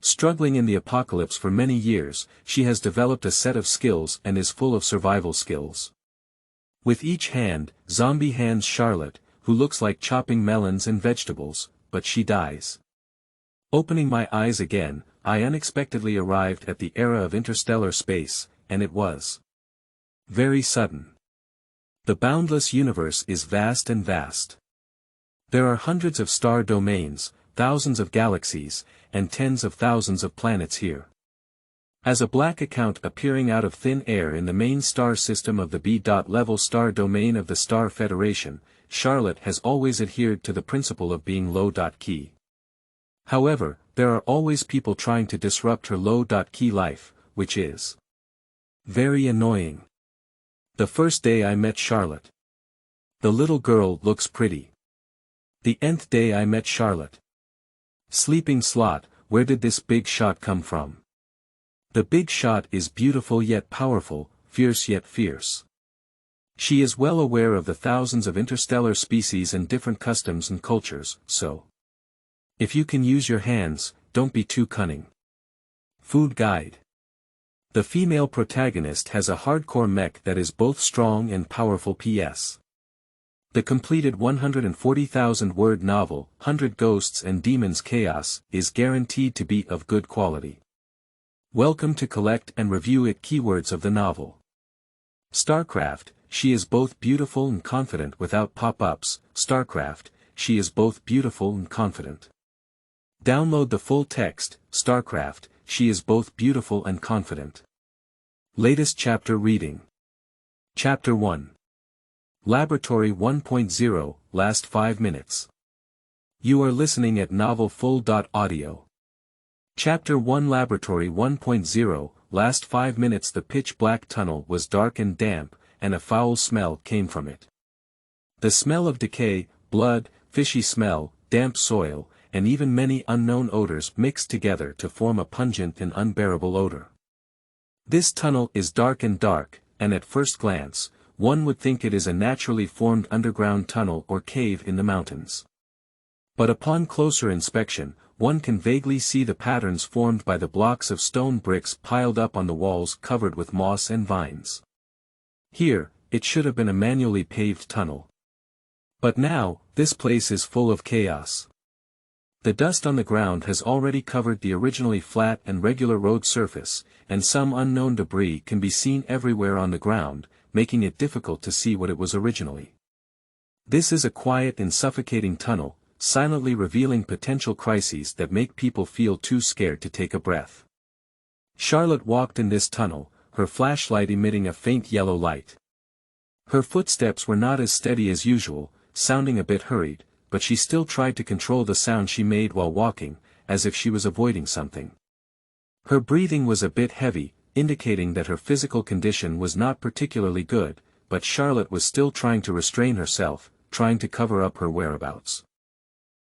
Struggling in the apocalypse for many years, she has developed a set of skills and is full of survival skills. With each hand, zombie hands Charlotte, who looks like chopping melons and vegetables, but she dies. Opening my eyes again, I unexpectedly arrived at the era of interstellar space, and it was very sudden. The boundless universe is vast and vast. There are hundreds of star domains, thousands of galaxies, and tens of thousands of planets here. As a black account appearing out of thin air in the main star system of the B.level star domain of the Star Federation, Charlotte has always adhered to the principle of being low-key. However, there are always people trying to disrupt her low-key life, which is very annoying. The first day I met Charlotte. The little girl looks pretty. The nth day I met Charlotte. Sleeping slot, where did this big shot come from? The big shot is beautiful yet powerful, fierce yet fierce. She is well aware of the thousands of interstellar species and different customs and cultures, so if you can use your hands, don't be too cunning. Food guide. The female protagonist has a hardcore mech that is both strong and powerful. P.S. The completed 140,000-word novel, 100 Ghosts and Demons Chaos, is guaranteed to be of good quality. Welcome to collect and review it. Keywords of the novel. Starcraft, she is both beautiful and confident without pop-ups. Starcraft, she is both beautiful and confident. Download the full text. Starcraft, she is both beautiful and confident. Latest chapter reading. Chapter 1. Laboratory 1.0, last 5 minutes. You are listening at novelfull.audio. Chapter 1 Laboratory 1.0, last 5 minutes. The pitch-black tunnel was dark and damp, and a foul smell came from it. The smell of decay, blood, fishy smell, damp soil, and even many unknown odors mixed together to form a pungent and unbearable odor. This tunnel is dark, and at first glance, one would think it is a naturally formed underground tunnel or cave in the mountains. But upon closer inspection, one can vaguely see the patterns formed by the blocks of stone bricks piled up on the walls covered with moss and vines. Here, it should have been a manually paved tunnel. But now, this place is full of chaos. The dust on the ground has already covered the originally flat and regular road surface, and some unknown debris can be seen everywhere on the ground, making it difficult to see what it was originally. This is a quiet and suffocating tunnel, silently revealing potential crises that make people feel too scared to take a breath. Charlotte walked in this tunnel, her flashlight emitting a faint yellow light. Her footsteps were not as steady as usual, sounding a bit hurried, but she still tried to control the sound she made while walking, as if she was avoiding something. Her breathing was a bit heavy, indicating that her physical condition was not particularly good, but Charlotte was still trying to restrain herself, trying to cover up her whereabouts.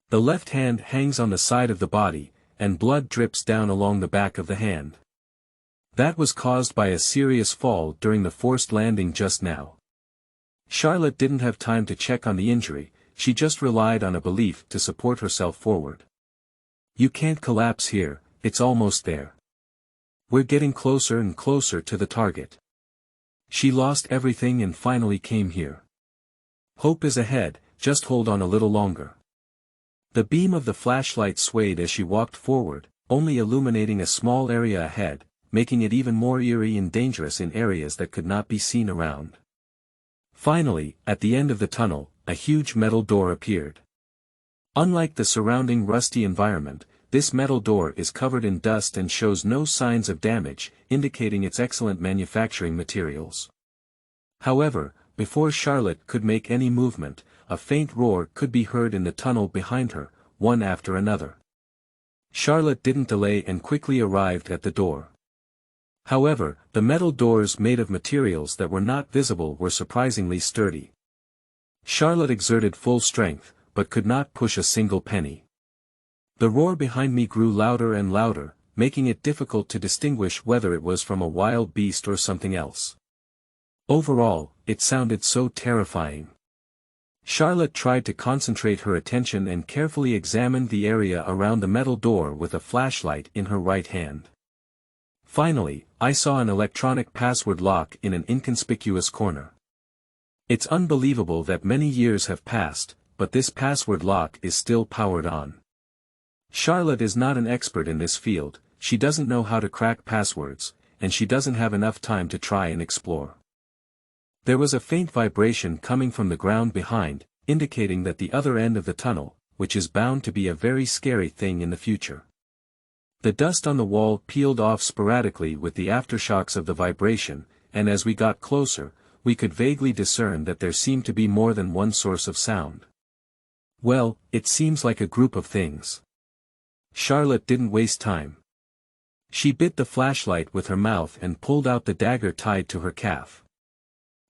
The left hand hangs on the side of the body, and blood drips down along the back of the hand. That was caused by a serious fall during the forced landing just now. Charlotte didn't have time to check on the injury, she just relied on a belief to support herself forward. You can't collapse here, it's almost there. We're getting closer and closer to the target. She lost everything and finally came here. Hope is ahead, just hold on a little longer. The beam of the flashlight swayed as she walked forward, only illuminating a small area ahead, making it even more eerie and dangerous in areas that could not be seen around. Finally, at the end of the tunnel, a huge metal door appeared. Unlike the surrounding rusty environment, this metal door is covered in dust and shows no signs of damage, indicating its excellent manufacturing materials. However, before Charlotte could make any movement, a faint roar could be heard in the tunnel behind her, one after another. Charlotte didn't delay and quickly arrived at the door. However, the metal doors made of materials that were not visible were surprisingly sturdy. Charlotte exerted full strength, but could not push a single penny. The roar behind me grew louder and louder, making it difficult to distinguish whether it was from a wild beast or something else. Overall, it sounded so terrifying. Charlotte tried to concentrate her attention and carefully examined the area around the metal door with a flashlight in her right hand. Finally, I saw an electronic password lock in an inconspicuous corner. It's unbelievable that many years have passed, but this password lock is still powered on. Charlotte is not an expert in this field, she doesn't know how to crack passwords, and she doesn't have enough time to try and explore. There was a faint vibration coming from the ground behind, indicating that the other end of the tunnel, which is bound to be a very scary thing in the future. The dust on the wall peeled off sporadically with the aftershocks of the vibration, and as we got closer, we could vaguely discern that there seemed to be more than one source of sound. Well, it seems like a group of things. Charlotte didn't waste time. She bit the flashlight with her mouth and pulled out the dagger tied to her calf.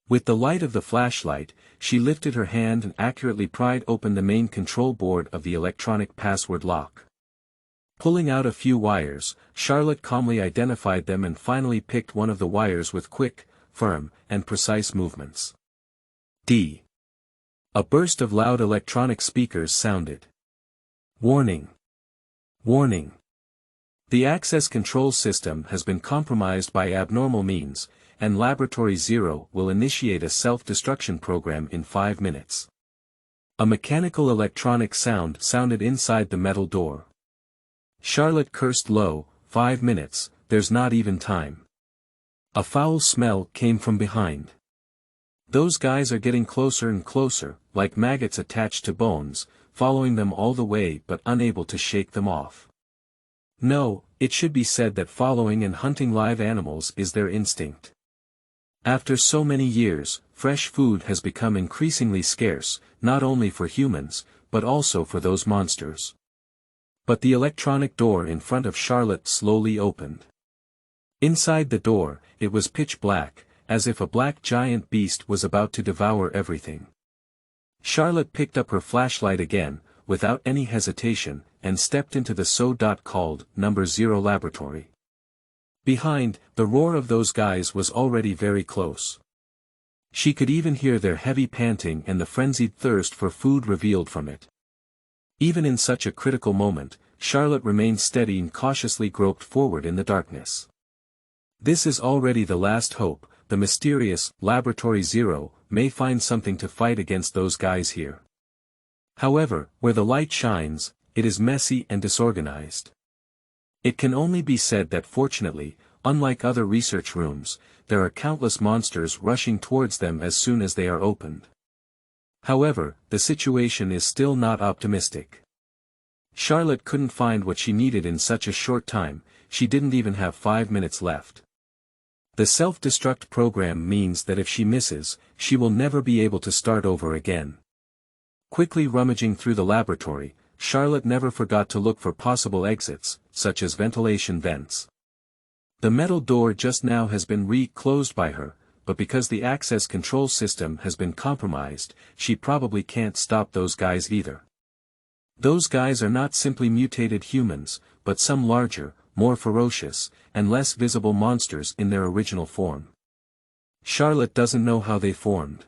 With the light of the flashlight, she lifted her hand and accurately pried open the main control board of the electronic password lock. Pulling out a few wires, Charlotte calmly identified them and finally picked one of the wires with quick, firm, and precise movements. D. A burst of loud electronic speakers sounded. Warning! Warning! The access control system has been compromised by abnormal means, and Laboratory 0 will initiate a self-destruction program in 5 minutes. A mechanical electronic sound sounded inside the metal door. Charlotte cursed low, 5 minutes, there's not even time. A foul smell came from behind. Those guys are getting closer and closer, like maggots attached to bones, following them all the way but unable to shake them off. No, it should be said that following and hunting live animals is their instinct. After so many years, fresh food has become increasingly scarce, not only for humans, but also for those monsters. But the electronic door in front of Charlotte slowly opened. Inside the door, it was pitch black, as if a black giant beast was about to devour everything. Charlotte picked up her flashlight again, without any hesitation, and stepped into the so-called number 0 laboratory. Behind, the roar of those guys was already very close. She could even hear their heavy panting and the frenzied thirst for food revealed from it. Even in such a critical moment, Charlotte remained steady and cautiously groped forward in the darkness. This is already the last hope, the mysterious Laboratory 0 may find something to fight against those guys here. However, where the light shines, it is messy and disorganized. It can only be said that fortunately, unlike other research rooms, there are countless monsters rushing towards them as soon as they are opened. However, the situation is still not optimistic. Charlotte couldn't find what she needed in such a short time, she didn't even have 5 minutes left. The self-destruct program means that if she misses, she will never be able to start over again. Quickly rummaging through the laboratory, Charlotte never forgot to look for possible exits, such as ventilation vents. The metal door just now has been re-closed by her, but because the access control system has been compromised, she probably can't stop those guys either. Those guys are not simply mutated humans, but some larger, more ferocious, and less visible monsters in their original form. Charlotte doesn't know how they formed.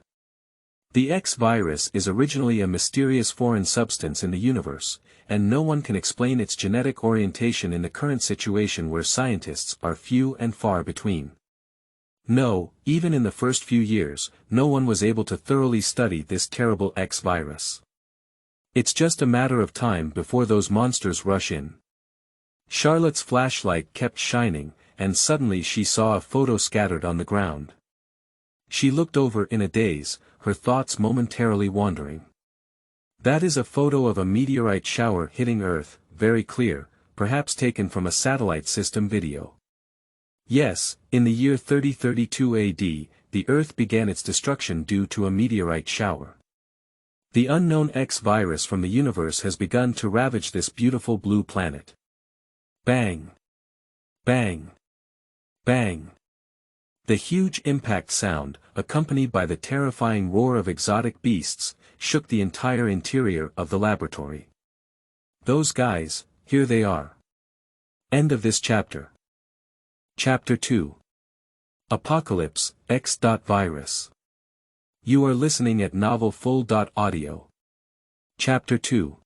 The X virus is originally a mysterious foreign substance in the universe, and no one can explain its genetic orientation in the current situation where scientists are few and far between. No, even in the first few years, no one was able to thoroughly study this terrible X virus. It's just a matter of time before those monsters rush in. Charlotte's flashlight kept shining, and suddenly she saw a photo scattered on the ground. She looked over in a daze, her thoughts momentarily wandering. That is a photo of a meteorite shower hitting Earth, very clear, perhaps taken from a satellite system video. Yes, in the year 3032 AD, the Earth began its destruction due to a meteorite shower. The unknown X virus from the universe has begun to ravage this beautiful blue planet. Bang! Bang! Bang! The huge impact sound, accompanied by the terrifying roar of exotic beasts, shook the entire interior of the laboratory. Those guys, here they are. End of this chapter. Chapter 2. Apocalypse, X. Virus. You are listening at Novel Full. Audio. Chapter 2.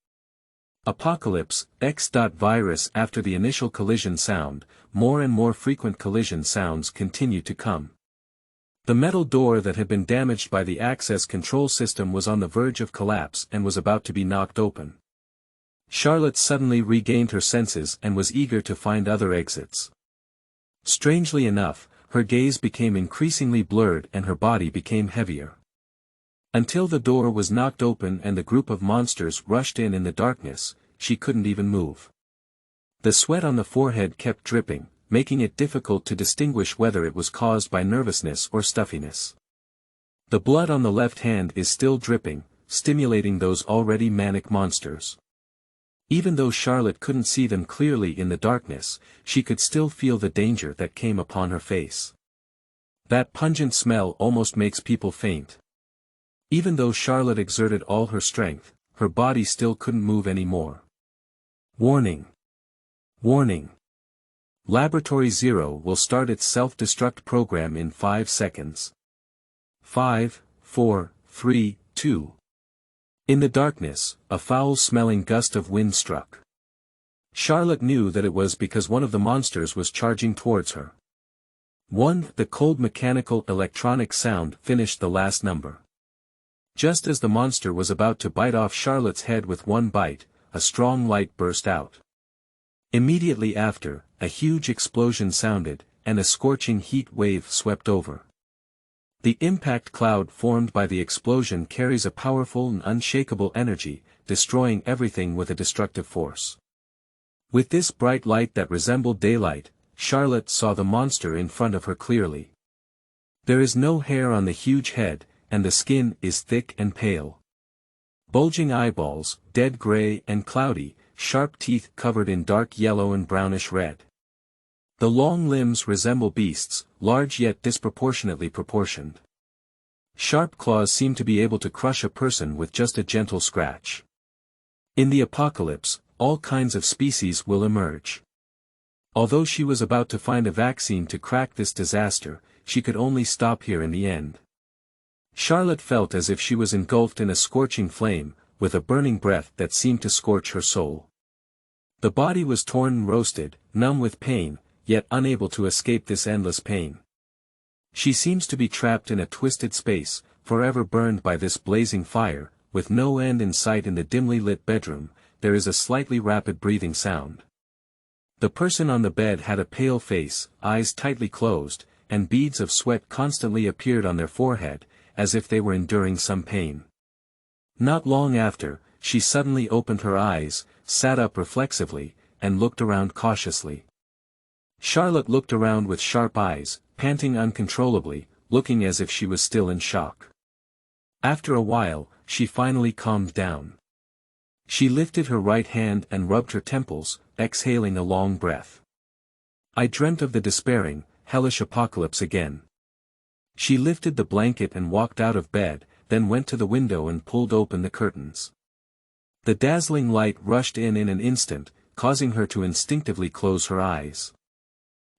Apocalypse, X. Virus. After the initial collision sound, more and more frequent collision sounds continue to come. The metal door that had been damaged by the access control system was on the verge of collapse and was about to be knocked open. Charlotte suddenly regained her senses and was eager to find other exits. Strangely enough, her gaze became increasingly blurred and her body became heavier. Until the door was knocked open and the group of monsters rushed in the darkness, she couldn't even move. The sweat on the forehead kept dripping, making it difficult to distinguish whether it was caused by nervousness or stuffiness. The blood on the left hand is still dripping, stimulating those already manic monsters. Even though Charlotte couldn't see them clearly in the darkness, she could still feel the danger that came upon her face. That pungent smell almost makes people faint. Even though Charlotte exerted all her strength, her body still couldn't move anymore. Warning! Warning! Laboratory 0 will start its self-destruct program in 5 seconds. 5, 4, 3, 2. In the darkness, a foul-smelling gust of wind struck. Charlotte knew that it was because one of the monsters was charging towards her. The cold mechanical electronic sound finished the last number. Just as the monster was about to bite off Charlotte's head with one bite, a strong light burst out. Immediately after, a huge explosion sounded, and a scorching heat wave swept over. The impact cloud formed by the explosion carries a powerful and unshakable energy, destroying everything with a destructive force. With this bright light that resembled daylight, Charlotte saw the monster in front of her clearly. There is no hair on the huge head, and the skin is thick and pale. Bulging eyeballs, dead gray and cloudy, sharp teeth covered in dark yellow and brownish red. The long limbs resemble beasts, large yet disproportionately proportioned. Sharp claws seem to be able to crush a person with just a gentle scratch. In the apocalypse, all kinds of species will emerge. Although she was about to find a vaccine to crack this disaster, she could only stop here in the end. Charlotte felt as if she was engulfed in a scorching flame, with a burning breath that seemed to scorch her soul. The body was torn and roasted, numb with pain, yet unable to escape this endless pain. She seems to be trapped in a twisted space, forever burned by this blazing fire, with no end in sight. In the dimly lit bedroom, there is a slightly rapid breathing sound. The person on the bed had a pale face, eyes tightly closed, and beads of sweat constantly appeared on their forehead, as if they were enduring some pain. Not long after, she suddenly opened her eyes, sat up reflexively, and looked around cautiously. Charlotte looked around with sharp eyes, panting uncontrollably, looking as if she was still in shock. After a while, she finally calmed down. She lifted her right hand and rubbed her temples, exhaling a long breath. I dreamt of the despairing, hellish apocalypse again. She lifted the blanket and walked out of bed, then went to the window and pulled open the curtains. The dazzling light rushed in an instant, causing her to instinctively close her eyes.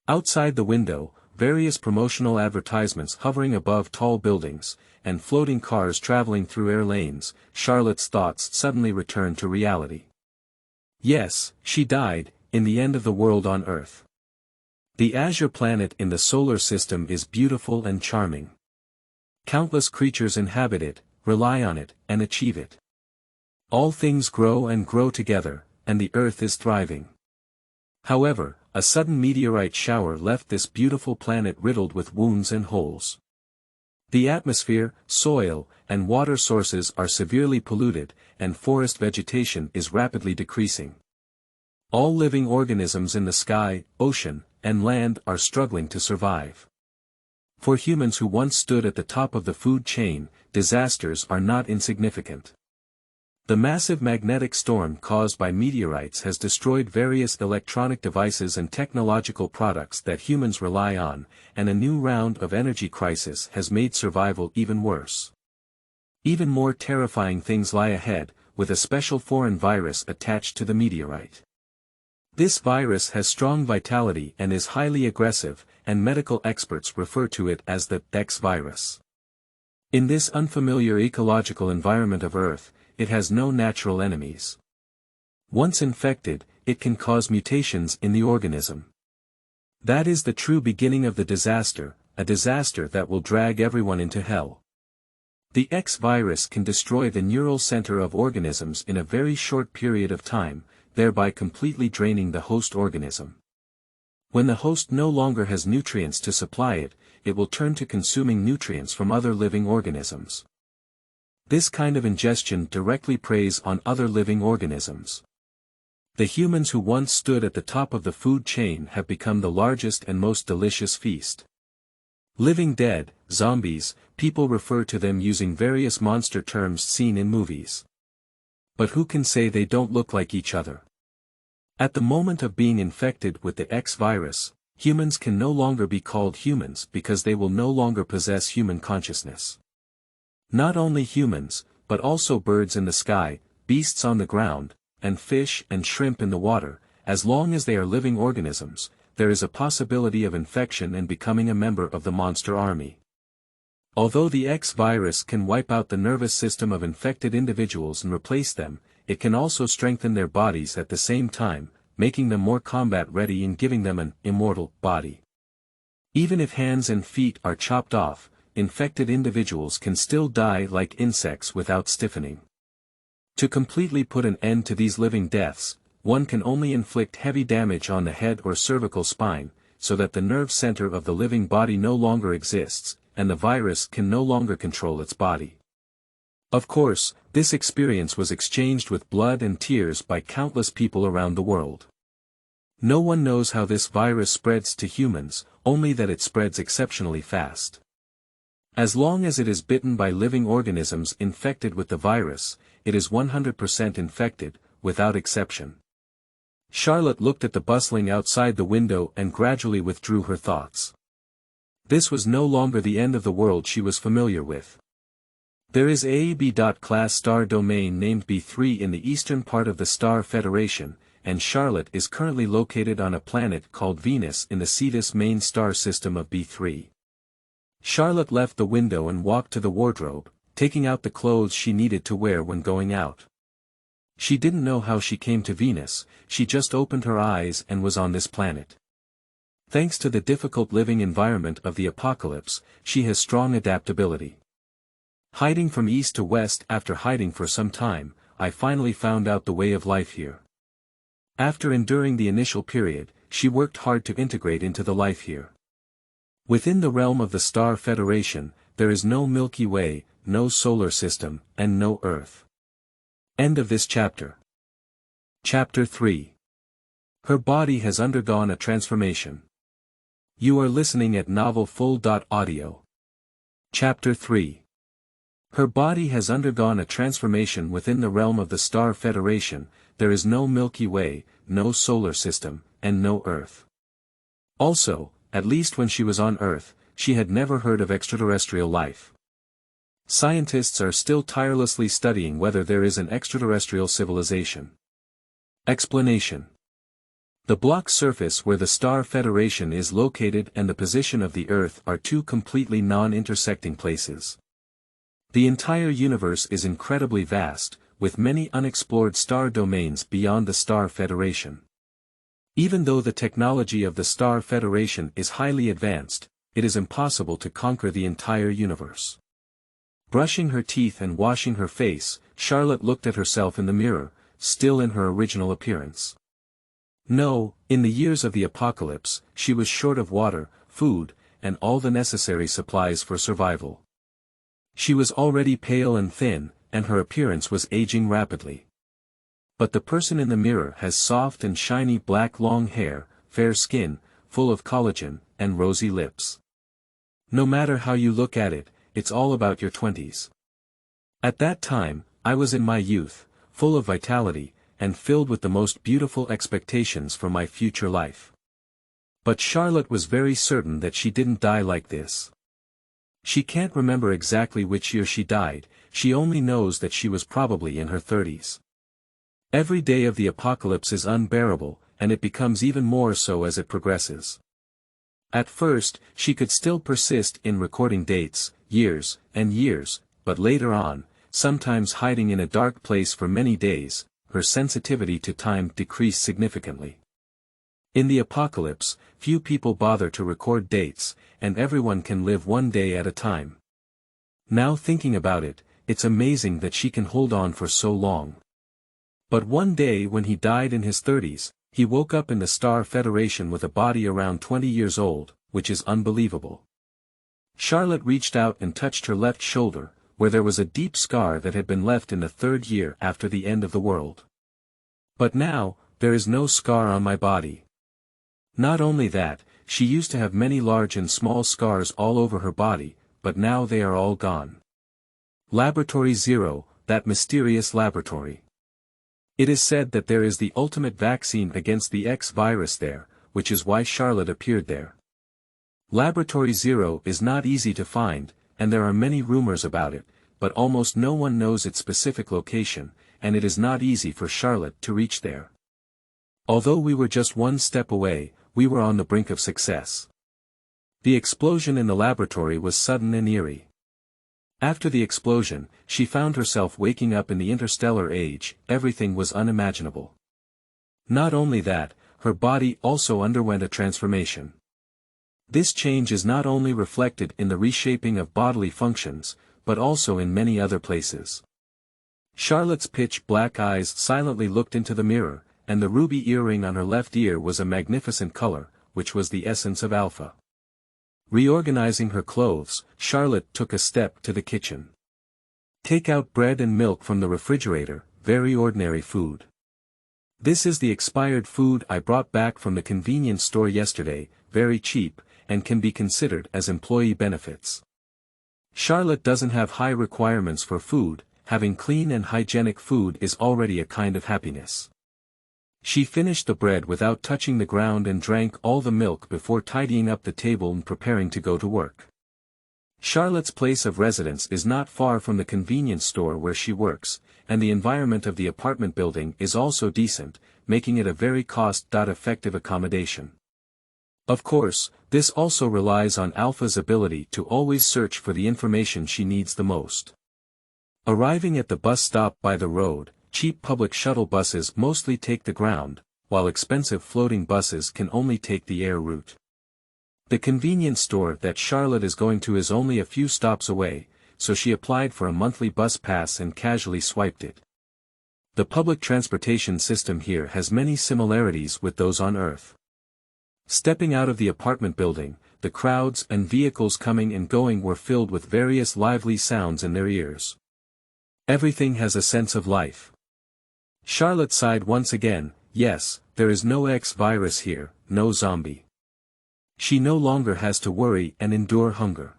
Outside the window, various promotional advertisements hovering above tall buildings, and floating cars traveling through air lanes. Charlotte's thoughts suddenly returned to reality. Yes, she died, in the end of the world on Earth. The azure planet in the solar system is beautiful and charming. Countless creatures inhabit it, rely on it, and achieve it. All things grow and grow together, and the Earth is thriving. However, a sudden meteorite shower left this beautiful planet riddled with wounds and holes. The atmosphere, soil, and water sources are severely polluted, and forest vegetation is rapidly decreasing. All living organisms in the sky, ocean, and land are struggling to survive. For humans who once stood at the top of the food chain, disasters are not insignificant. The massive magnetic storm caused by meteorites has destroyed various electronic devices and technological products that humans rely on, and a new round of energy crisis has made survival even worse. Even more terrifying things lie ahead, with a special foreign virus attached to the meteorite. This virus has strong vitality and is highly aggressive, and medical experts refer to it as the X virus. In this unfamiliar ecological environment of Earth, it has no natural enemies. Once infected, it can cause mutations in the organism. That is the true beginning of the disaster, a disaster that will drag everyone into hell. The X virus can destroy the neural center of organisms in a very short period of time, thereby completely draining the host organism. When the host no longer has nutrients to supply it, it will turn to consuming nutrients from other living organisms. This kind of ingestion directly preys on other living organisms. The humans who once stood at the top of the food chain have become the largest and most delicious feast. Living dead, zombies, people refer to them using various monster terms seen in movies. But who can say they don't look like each other? At the moment of being infected with the X virus, humans can no longer be called humans because they will no longer possess human consciousness. Not only humans, but also birds in the sky, beasts on the ground, and fish and shrimp in the water, as long as they are living organisms, there is a possibility of infection and becoming a member of the monster army. Although the X virus can wipe out the nervous system of infected individuals and replace them, it can also strengthen their bodies at the same time, making them more combat ready and giving them an immortal body. Even if hands and feet are chopped off, infected individuals can still die like insects without stiffening. To completely put an end to these living deaths, one can only inflict heavy damage on the head or cervical spine, so that the nerve center of the living body no longer exists, and the virus can no longer control its body. Of course, this experience was exchanged with blood and tears by countless people around the world. No one knows how this virus spreads to humans, only that it spreads exceptionally fast. As long as it is bitten by living organisms infected with the virus, it is 100% infected, without exception. Charlotte looked at the bustling outside the window and gradually withdrew her thoughts. This was no longer the end of the world she was familiar with. There is a B.class star domain named B3 in the eastern part of the Star Federation, and Charlotte is currently located on a planet called Venus in the Cetus main star system of B3. Charlotte left the window and walked to the wardrobe, taking out the clothes she needed to wear when going out. She didn't know how she came to Venus, she just opened her eyes and was on this planet. Thanks to the difficult living environment of the apocalypse, she has strong adaptability. Hiding from east to west after hiding for some time, I finally found out the way of life here. After enduring the initial period, she worked hard to integrate into the life here. Within the realm of the Star Federation, there is no Milky Way, no solar system, and no Earth. End of this chapter. Chapter 3. Her body has undergone a transformation. You are listening at novelfull.audio. Chapter 3. Her body has undergone a transformation within the realm of the Star Federation, there is no Milky Way, no solar system, and no Earth. Also, at least when she was on Earth, she had never heard of extraterrestrial life. Scientists are still tirelessly studying whether there is an extraterrestrial civilization. Explanation. The block surface where the Star Federation is located and the position of the Earth are two completely non-intersecting places. The entire universe is incredibly vast, with many unexplored star domains beyond the Star Federation. Even though the technology of the Star Federation is highly advanced, it is impossible to conquer the entire universe. Brushing her teeth and washing her face, Charlotte looked at herself in the mirror, still in her original appearance. No, in the years of the apocalypse, she was short of water, food, and all the necessary supplies for survival. She was already pale and thin, and her appearance was aging rapidly. But the person in the mirror has soft and shiny black long hair, fair skin, full of collagen, and rosy lips. No matter how you look at it, it's all about your 20s. At that time, I was in my youth, full of vitality, and filled with the most beautiful expectations for my future life. But Charlotte was very certain that she didn't die like this. She can't remember exactly which year she died, she only knows that she was probably in her 30s. Every day of the apocalypse is unbearable, and it becomes even more so as it progresses. At first, she could still persist in recording dates, years, and years, but later on, sometimes hiding in a dark place for many days, her sensitivity to time decreased significantly. In the apocalypse, few people bother to record dates, and everyone can live one day at a time. Now thinking about it, it's amazing that she can hold on for so long. But one day when he died in his 30s, he woke up in the Star Federation with a body around 20 years old, which is unbelievable. Charlotte reached out and touched her left shoulder, where there was a deep scar that had been left in the 3rd year after the end of the world. But now, there is no scar on my body. Not only that, she used to have many large and small scars all over her body, but now they are all gone. Laboratory Zero, that mysterious laboratory. It is said that there is the ultimate vaccine against the X virus there, which is why Charlotte appeared there. Laboratory Zero is not easy to find, and there are many rumors about it, but almost no one knows its specific location, and it is not easy for Charlotte to reach there. Although we were just one step away, we were on the brink of success. The explosion in the laboratory was sudden and eerie. After the explosion, she found herself waking up in the interstellar age. Everything was unimaginable. Not only that, her body also underwent a transformation. This change is not only reflected in the reshaping of bodily functions, but also in many other places. Charlotte's pitch-black eyes silently looked into the mirror, and the ruby earring on her left ear was a magnificent color, which was the essence of alpha. Reorganizing her clothes, Charlotte took a step to the kitchen. Take out bread and milk from the refrigerator, very ordinary food. This is the expired food I brought back from the convenience store yesterday, very cheap, and can be considered as employee benefits. Charlotte doesn't have high requirements for food, having clean and hygienic food is already a kind of happiness. She finished the bread without touching the ground and drank all the milk before tidying up the table and preparing to go to work. Charlotte's place of residence is not far from the convenience store where she works, and the environment of the apartment building is also decent, making it a very cost-effective accommodation. Of course, this also relies on Alpha's ability to always search for the information she needs the most. Arriving at the bus stop by the road, cheap public shuttle buses mostly take the ground, while expensive floating buses can only take the air route. The convenience store that Charlotte is going to is only a few stops away, so she applied for a monthly bus pass and casually swiped it. The public transportation system here has many similarities with those on Earth. Stepping out of the apartment building, the crowds and vehicles coming and going were filled with various lively sounds in their ears. Everything has a sense of life. Charlotte sighed once again. Yes, there is no X virus here, no zombie. She no longer has to worry and endure hunger.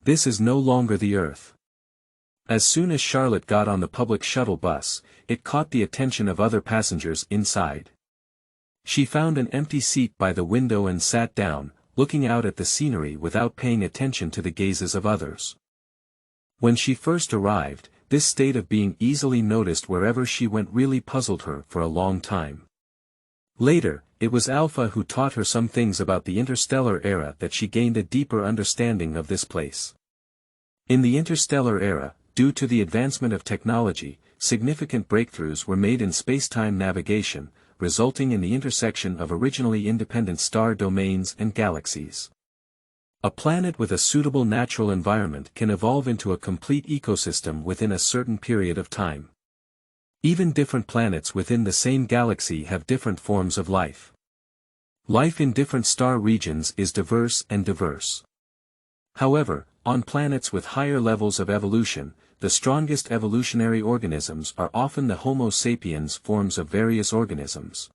This is no longer the Earth. As soon as Charlotte got on the public shuttle bus, it caught the attention of other passengers inside. She found an empty seat by the window and sat down, looking out at the scenery without paying attention to the gazes of others. When she first arrived, this state of being easily noticed wherever she went really puzzled her for a long time. Later, it was Alpha who taught her some things about the interstellar era that she gained a deeper understanding of this place. In the interstellar era, due to the advancement of technology, significant breakthroughs were made in space-time navigation, resulting in the intersection of originally independent star domains and galaxies. A planet with a suitable natural environment can evolve into a complete ecosystem within a certain period of time. Even different planets within the same galaxy have different forms of life. Life in different star regions is diverse. However, on planets with higher levels of evolution, the strongest evolutionary organisms are often the Homo sapiens forms of various organisms.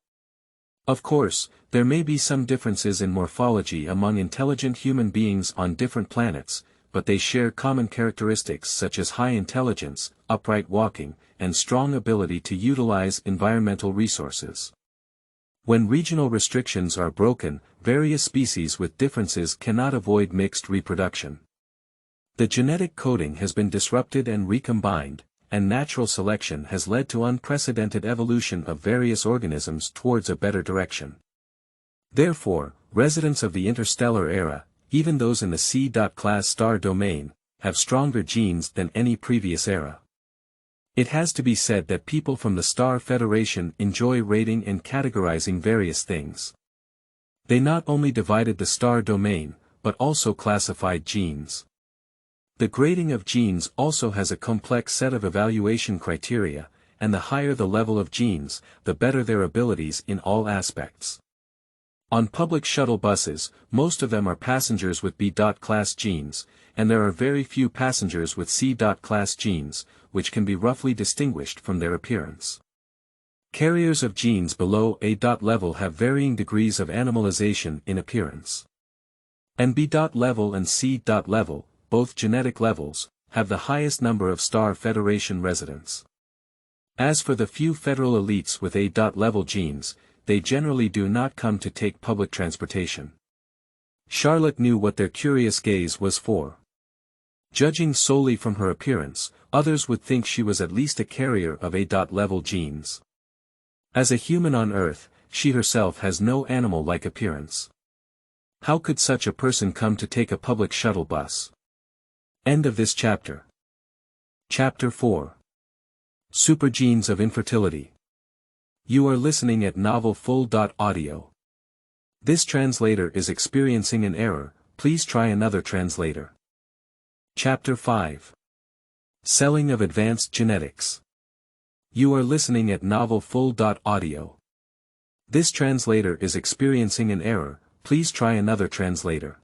Of course, there may be some differences in morphology among intelligent human beings on different planets, but they share common characteristics such as high intelligence, upright walking, and strong ability to utilize environmental resources. When regional restrictions are broken, various species with differences cannot avoid mixed reproduction. The genetic coding has been disrupted and recombined, and natural selection has led to unprecedented evolution of various organisms towards a better direction. Therefore, residents of the interstellar era, even those in the C-class star domain, have stronger genes than any previous era. It has to be said that people from the Star Federation enjoy rating and categorizing various things. They not only divided the star domain, but also classified genes. The grading of genes also has a complex set of evaluation criteria, and the higher the level of genes, the better their abilities in all aspects. On public shuttle buses, most of them are passengers with B-class genes, and there are very few passengers with C-class genes, which can be roughly distinguished from their appearance. Carriers of genes below A. level have varying degrees of animalization in appearance. And B. level and C. level, both genetic levels, have the highest number of Star Federation residents. As for the few federal elites with A. level genes, they generally do not come to take public transportation. Charlotte knew what their curious gaze was for. Judging solely from her appearance, others would think she was at least a carrier of A. level genes. As a human on Earth, she herself has no animal-like appearance. How could such a person come to take a public shuttle bus? End of this chapter. Chapter 4. Supergenes of Infertility. You are listening at Novel Full.audio. This translator is experiencing an error, please try another translator. Chapter 5. Selling of Advanced Genetics. You are listening at Novel Full.audio. This translator is experiencing an error, please try another translator.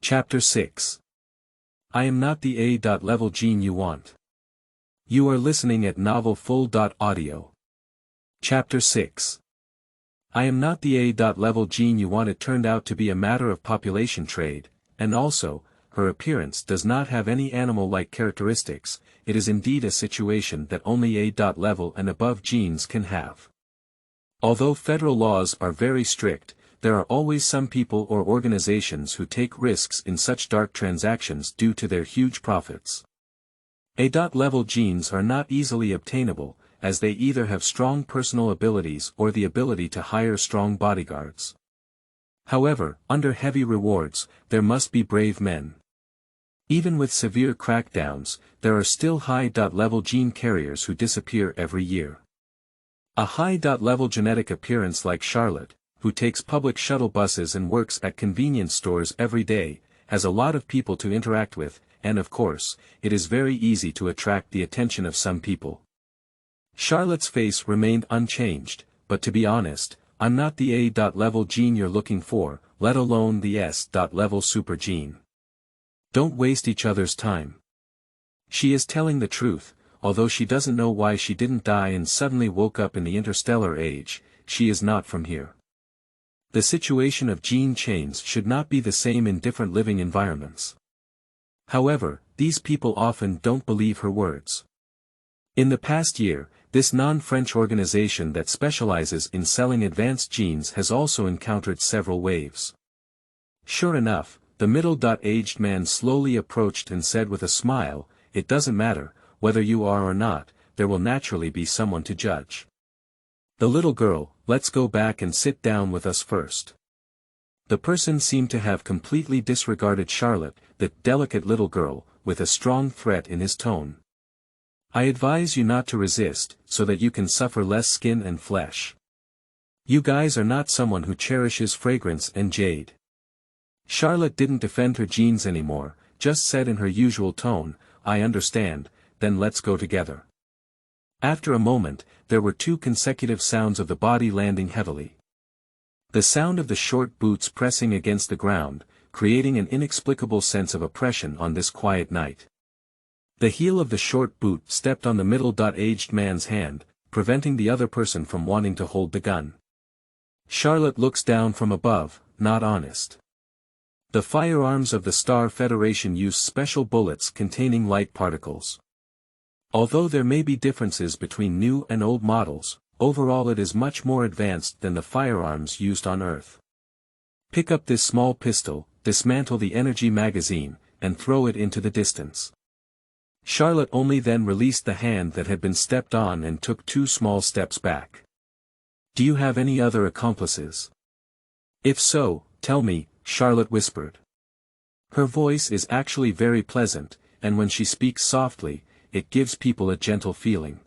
Chapter 6. I am not the A. level gene you want. You are listening at Novel Full.audio. Chapter 6. I am not the A. level gene you want. It turned out to be a matter of population trade, and also, her appearance does not have any animal-like characteristics. It is indeed a situation that only A. level and above genes can have. Although federal laws are very strict, there are always some people or organizations who take risks in such dark transactions due to their huge profits. A. level genes are not easily obtainable, as they either have strong personal abilities or the ability to hire strong bodyguards. However, under heavy rewards, there must be brave men. Even with severe crackdowns, there are still high. Level gene carriers who disappear every year. A high. Level genetic appearance like Charlotte, who takes public shuttle buses and works at convenience stores every day, has a lot of people to interact with, and of course, it is very easy to attract the attention of some people. Charlotte's face remained unchanged, but to be honest, I'm not the A. level gene you're looking for, let alone the S. level supergene. Don't waste each other's time. She is telling the truth, although she doesn't know why she didn't die and suddenly woke up in the interstellar age, she is not from here. The situation of gene chains should not be the same in different living environments. However, these people often don't believe her words. In the past year, this non-French organization that specializes in selling advanced genes has also encountered several waves. Sure enough, the middle-aged man slowly approached and said with a smile, "It doesn't matter, whether you are or not, there will naturally be someone to judge." The little girl, "Let's go back and sit down with us first." The person seemed to have completely disregarded Charlotte, the delicate little girl, with a strong threat in his tone. "I advise you not to resist, so that you can suffer less skin and flesh. You guys are not someone who cherishes fragrance and jade." Charlotte didn't defend her genes anymore, just said in her usual tone, "I understand, then let's go together." After a moment, there were two consecutive sounds of the body landing heavily. The sound of the short boots pressing against the ground, creating an inexplicable sense of oppression on this quiet night. The heel of the short boot stepped on the middle-aged man's hand, preventing the other person from wanting to hold the gun. Charlotte looks down from above, not honest. The firearms of the Star Federation use special bullets containing light particles. Although there may be differences between new and old models, overall it is much more advanced than the firearms used on Earth. Pick up this small pistol, dismantle the energy magazine, and throw it into the distance. Charlotte only then released the hand that had been stepped on and took 2 small steps back. "Do you have any other accomplices? If so, tell me," Charlotte whispered. Her voice is actually very pleasant, and when she speaks softly, it gives people a gentle feeling.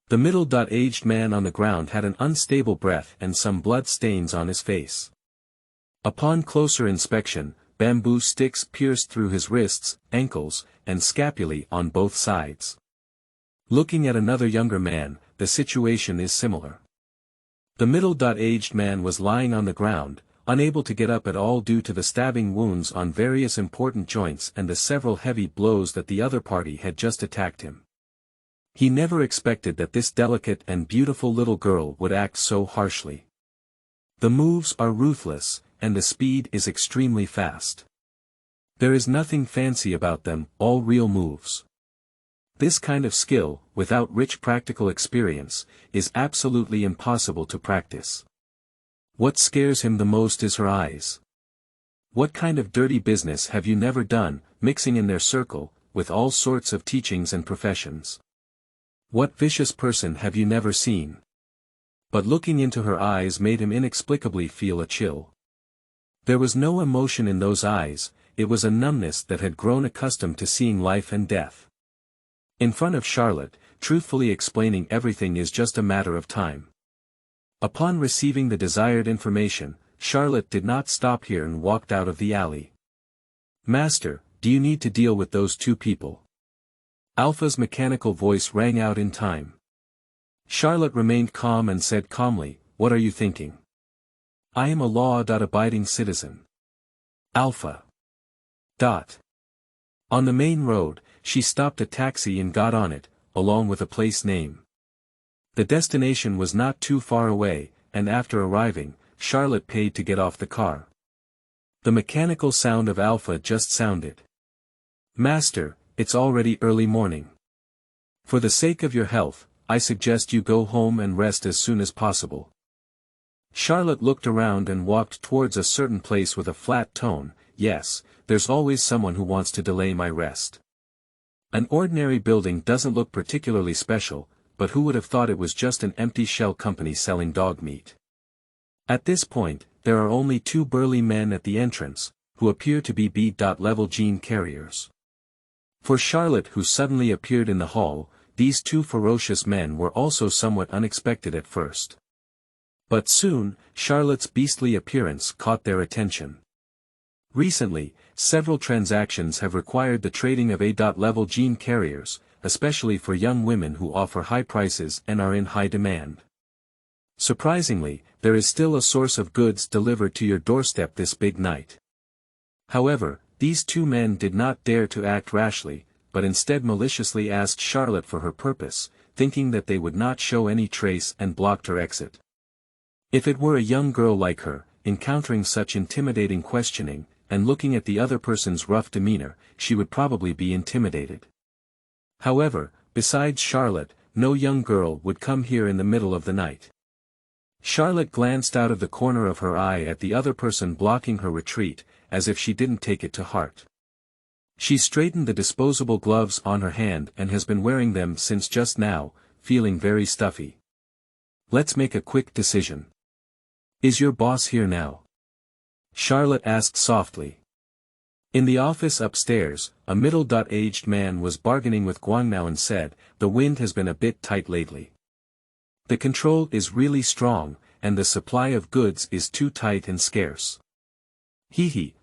The middle-aged man on the ground had an unstable breath and some blood stains on his face. Upon closer inspection, bamboo sticks pierced through his wrists, ankles, and scapulae on both sides. Looking at another younger man, the situation is similar. The middle-aged man was lying on the ground, unable to get up at all due to the stabbing wounds on various important joints and the several heavy blows that the other party had just attacked him. He never expected that this delicate and beautiful little girl would act so harshly. The moves are ruthless, and the speed is extremely fast. There is nothing fancy about them, all real moves. This kind of skill, without rich practical experience, is absolutely impossible to practice. What scares him the most is her eyes. What kind of dirty business have you never done, mixing in their circle, with all sorts of teachings and professions? What vicious person have you never seen? But looking into her eyes made him inexplicably feel a chill. There was no emotion in those eyes, it was a numbness that had grown accustomed to seeing life and death. In front of Charlotte, truthfully explaining everything is just a matter of time. Upon receiving the desired information, Charlotte did not stop here and walked out of the alley. "Master, do you need to deal with those two people?" Alpha's mechanical voice rang out in time. Charlotte remained calm and said calmly, "What are you thinking?" "I am a law-abiding citizen." Alpha. On the main road, she stopped a taxi and got on it, along with a place name. The destination was not too far away, and after arriving, Charlotte paid to get off the car. The mechanical sound of Alpha just sounded. "Master, it's already early morning. For the sake of your health, I suggest you go home and rest as soon as possible." Charlotte looked around and walked towards a certain place with a flat tone. "Yes, there's always someone who wants to delay my rest. An ordinary building doesn't look particularly special, but who would have thought it was just an empty shell company selling dog meat?" At this point, there are only two burly men at the entrance, who appear to be B-level gene carriers. For Charlotte, who suddenly appeared in the hall, these two ferocious men were also somewhat unexpected at first. But soon, Charlotte's beastly appearance caught their attention. Recently, several transactions have required the trading of A-level gene carriers, especially for young women who offer high prices and are in high demand. Surprisingly, there is still a source of goods delivered to your doorstep this big night. However, these two men did not dare to act rashly, but instead maliciously asked Charlotte for her purpose, thinking that they would not show any trace and blocked her exit. If it were a young girl like her, encountering such intimidating questioning, and looking at the other person's rough demeanor, she would probably be intimidated. However, besides Charlotte, no young girl would come here in the middle of the night. Charlotte glanced out of the corner of her eye at the other person blocking her retreat, as if she didn't take it to heart. She straightened the disposable gloves on her hand and has been wearing them since just now, feeling very stuffy. "Let's make a quick decision. Is your boss here now?" Charlotte asked softly. In the office upstairs, a middle-aged man was bargaining with Guangnao and said, "The wind has been a bit tight lately. The control is really strong, and the supply of goods is too tight and scarce.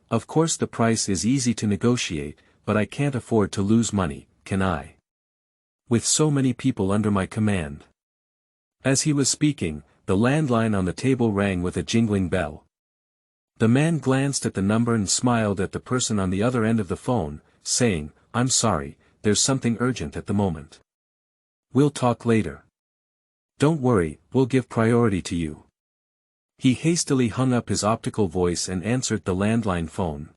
Of course the price is easy to negotiate, but I can't afford to lose money, can I? With so many people under my command." As he was speaking, the landline on the table rang with a jingling bell. The man glanced at the number and smiled at the person on the other end of the phone, saying, "I'm sorry, there's something urgent at the moment. We'll talk later." "Don't worry, we'll give priority to you." He hastily hung up his optical voice and answered the landline phone.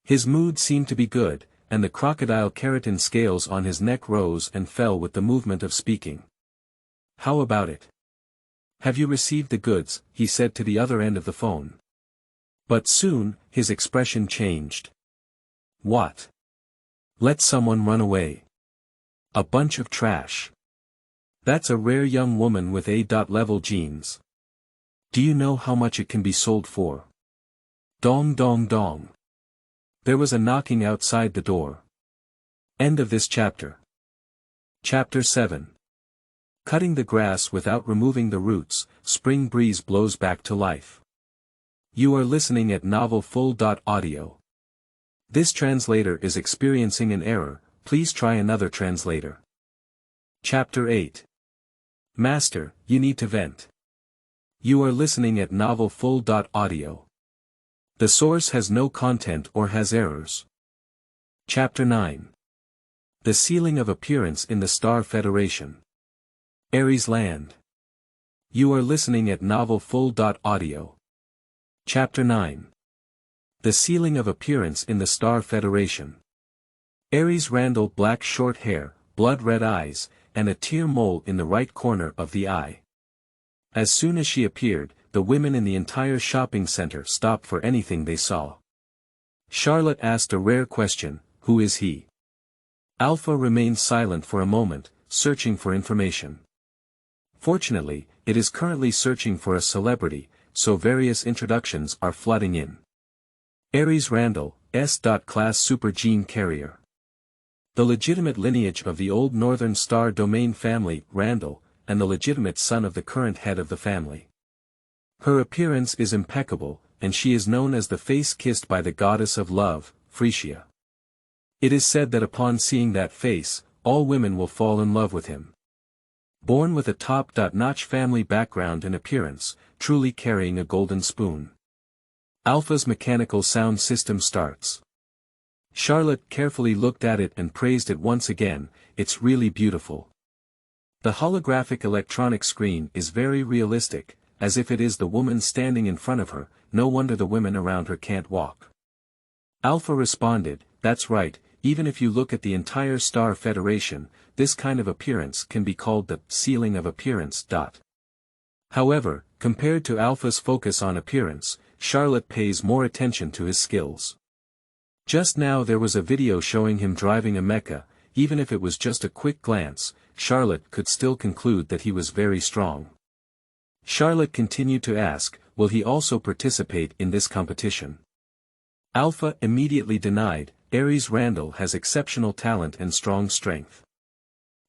His mood seemed to be good, and the crocodile keratin scales on his neck rose and fell with the movement of speaking. "How about it? Have you received the goods?" he said to the other end of the phone. But soon, his expression changed. "What? Let someone run away. A bunch of trash. That's a rare young woman with A-level genes. Do you know how much it can be sold for? Dong dong dong. There was a knocking outside the door. End of this chapter. Chapter 7. Cutting the grass without removing the roots, spring breeze blows back to life. You are listening at novelfull.audio. This translator is experiencing an error, please try another translator. Chapter 8. Master, you need to vent. You are listening at novelfull.audio. The source has no content or has errors. Chapter 9. The Sealing of Appearance in the Star Federation. Aries Land. You are listening at novelfull.audio. Chapter 9. The Sealing of Appearance in the Star Federation. Aries Randall, black short hair, blood-red eyes, and a tear mole in the right corner of the eye. As soon as she appeared, the women in the entire shopping center stopped for anything they saw. Charlotte asked a rare question, who is he? Alpha remained silent for a moment, searching for information. Fortunately, it is currently searching for a celebrity, so various introductions are flooding in. Aries Randall, S.Class Supergene Carrier. The legitimate lineage of the old Northern Star Domain family, Randall, and the legitimate son of the current head of the family. Her appearance is impeccable, and she is known as the face kissed by the goddess of love, Freesia. It is said that upon seeing that face, all women will fall in love with him. Born with a top-notch family background and appearance, truly carrying a golden spoon. Alpha's mechanical sound system starts. Charlotte carefully looked at it and praised it once again, it's really beautiful. The holographic electronic screen is very realistic, as if it is the woman standing in front of her, no wonder the women around her can't walk. Alpha responded, that's right, even if you look at the entire Star Federation, this kind of appearance can be called the sealing of appearance. However, compared to Alpha's focus on appearance, Charlotte pays more attention to his skills. Just now there was a video showing him driving a mecha, even if it was just a quick glance, Charlotte could still conclude that he was very strong. Charlotte continued to ask, will he also participate in this competition? Alpha immediately denied, Aries Randall has exceptional talent and strong strength.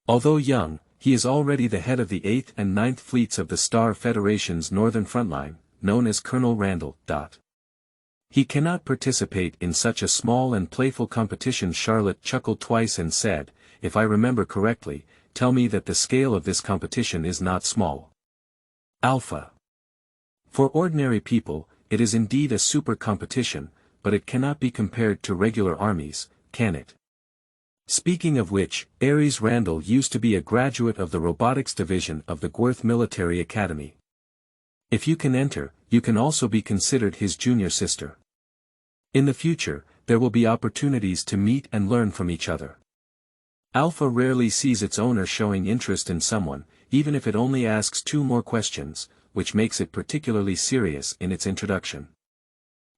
Although young, he is already the head of the 8th and 9th fleets of the Star Federation's northern frontline, known as Colonel Randall. He cannot participate in such a small and playful competition. Charlotte chuckled twice and said, if I remember correctly, tell me that the scale of this competition is not small. Alpha. For ordinary people, it is indeed a super competition, but it cannot be compared to regular armies, can it? Speaking of which, Aries Randall used to be a graduate of the robotics division of the Gworth Military Academy. If you can enter, you can also be considered his junior sister. In the future, there will be opportunities to meet and learn from each other. Alpha rarely sees its owner showing interest in someone, even if it only asks 2 more questions, which makes it particularly serious in its introduction.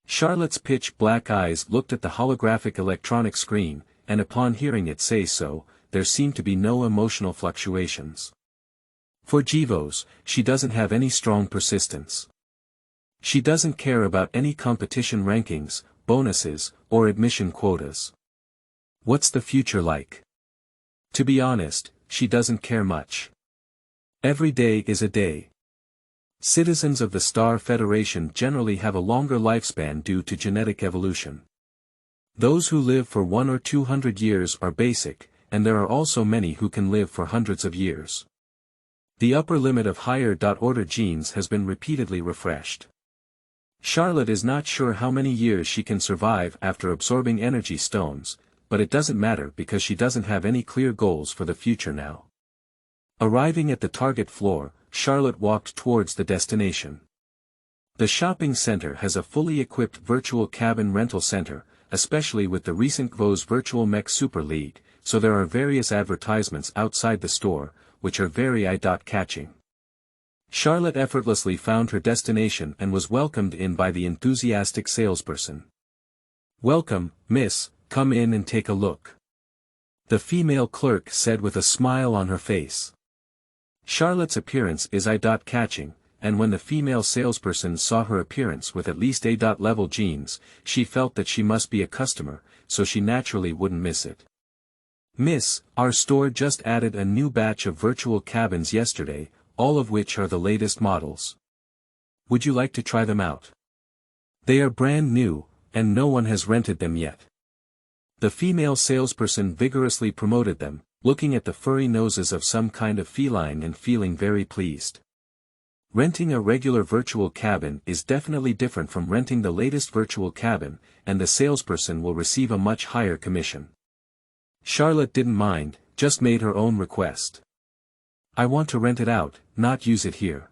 Charlotte's pitch black eyes looked at the holographic electronic screen, and upon hearing it say so, there seemed to be no emotional fluctuations. For Jivos, she doesn't have any strong persistence. She doesn't care about any competition rankings, bonuses, or admission quotas. What's the future like? To be honest, she doesn't care much. Every day is a day. Citizens of the Star Federation generally have a longer lifespan due to genetic evolution. Those who live for 100 or 200 years are basic, and there are also many who can live for hundreds of years. The upper limit of higher order genes has been repeatedly refreshed. Charlotte is not sure how many years she can survive after absorbing energy stones, but it doesn't matter because she doesn't have any clear goals for the future now. Arriving at the target floor, Charlotte walked towards the destination. The shopping center has a fully equipped virtual cabin rental center, especially with the recent GVO's Virtual Mech Super League, so there are various advertisements outside the store, which are very eye-catching. Charlotte effortlessly found her destination and was welcomed in by the enthusiastic salesperson. "Welcome, miss, come in and take a look," the female clerk said with a smile on her face. Charlotte's appearance is eye-catching, and when the female salesperson saw her appearance with at least A-level genes, she felt that she must be a customer, so she naturally wouldn't miss it. "Miss, our store just added a new batch of virtual cabins yesterday, all of which are the latest models. Would you like to try them out? They are brand new, and no one has rented them yet." The female salesperson vigorously promoted them, looking at the furry noses of some kind of feline and feeling very pleased. Renting a regular virtual cabin is definitely different from renting the latest virtual cabin, and the salesperson will receive a much higher commission. Charlotte didn't mind, just made her own request. "I want to rent it out, not use it here."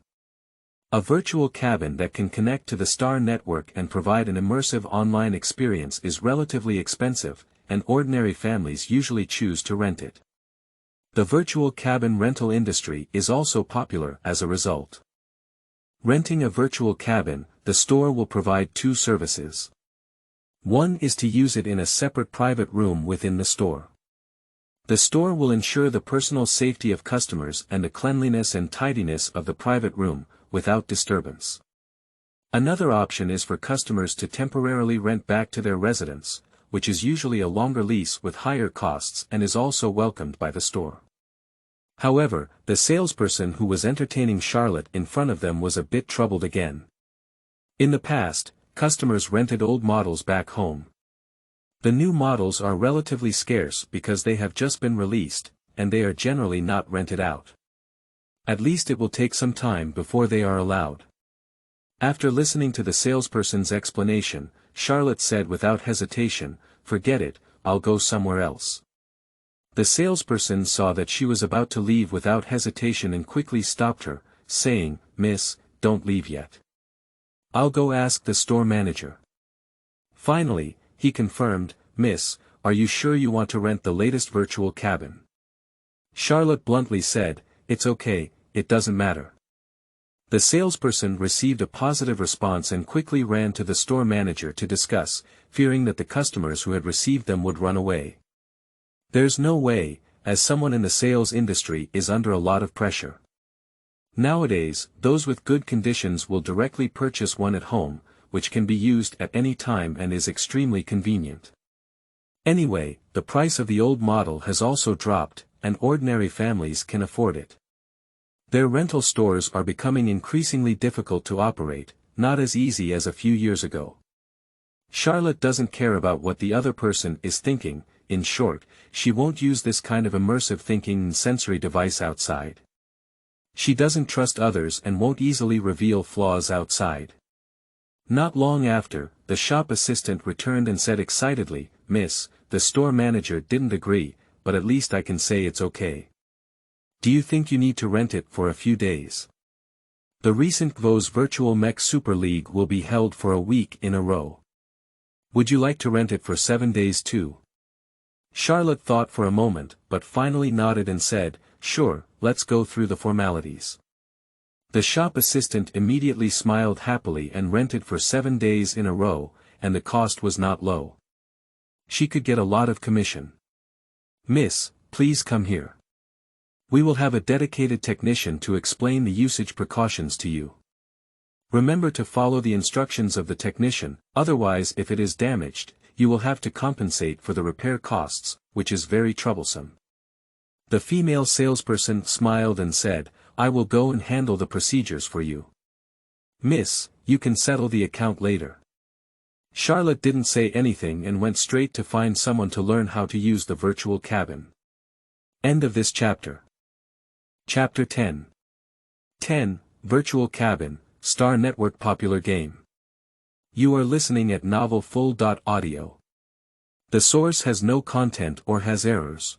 A virtual cabin that can connect to the Star network and provide an immersive online experience is relatively expensive, and ordinary families usually choose to rent it. The virtual cabin rental industry is also popular as a result. Renting a virtual cabin, the store will provide two services. One is to use it in a separate private room within the store. The store will ensure the personal safety of customers and the cleanliness and tidiness of the private room, without disturbance. Another option is for customers to temporarily rent back to their residence, which is usually a longer lease with higher costs and is also welcomed by the store. However, the salesperson who was entertaining Charlotte in front of them was a bit troubled again. In the past, customers rented old models back home. The new models are relatively scarce because they have just been released, and they are generally not rented out. At least it will take some time before they are allowed. After listening to the salesperson's explanation, Charlotte said without hesitation, "Forget it, I'll go somewhere else." The salesperson saw that she was about to leave without hesitation and quickly stopped her, saying, "Miss, don't leave yet. I'll go ask the store manager." Finally, he confirmed, "Miss, are you sure you want to rent the latest virtual cabin?" Charlotte bluntly said, "It's okay, it doesn't matter." The salesperson received a positive response and quickly ran to the store manager to discuss, fearing that the customers who had received them would run away. There's no way, as someone in the sales industry is under a lot of pressure. Nowadays, those with good conditions will directly purchase one at home, which can be used at any time and is extremely convenient. Anyway, the price of the old model has also dropped, and ordinary families can afford it. Their rental stores are becoming increasingly difficult to operate, not as easy as a few years ago. Charlotte doesn't care about what the other person is thinking. In short, she won't use this kind of immersive thinking and sensory device outside. She doesn't trust others and won't easily reveal flaws outside. Not long after, the shop assistant returned and said excitedly, "Miss, the store manager didn't agree, but at least I can say it's okay. Do you think you need to rent it for a few days? The recent GVO's Virtual Mech Super League will be held for a week in a row. Would you like to rent it for 7 days too?" Charlotte thought for a moment, but finally nodded and said, "Sure, let's go through the formalities." The shop assistant immediately smiled happily and rented for 7 days in a row, and the cost was not low. She could get a lot of commission. "Miss, please come here. We will have a dedicated technician to explain the usage precautions to you. Remember to follow the instructions of the technician, otherwise if it is damaged, you will have to compensate for the repair costs, which is very troublesome." The female salesperson smiled and said, "I will go and handle the procedures for you. Miss, you can settle the account later." Charlotte didn't say anything and went straight to find someone to learn how to use the virtual cabin. End of this chapter. Chapter 10. 10. Virtual Cabin, Star Network Popular Game. You are listening at novelfull.audio. The source has no content or has errors.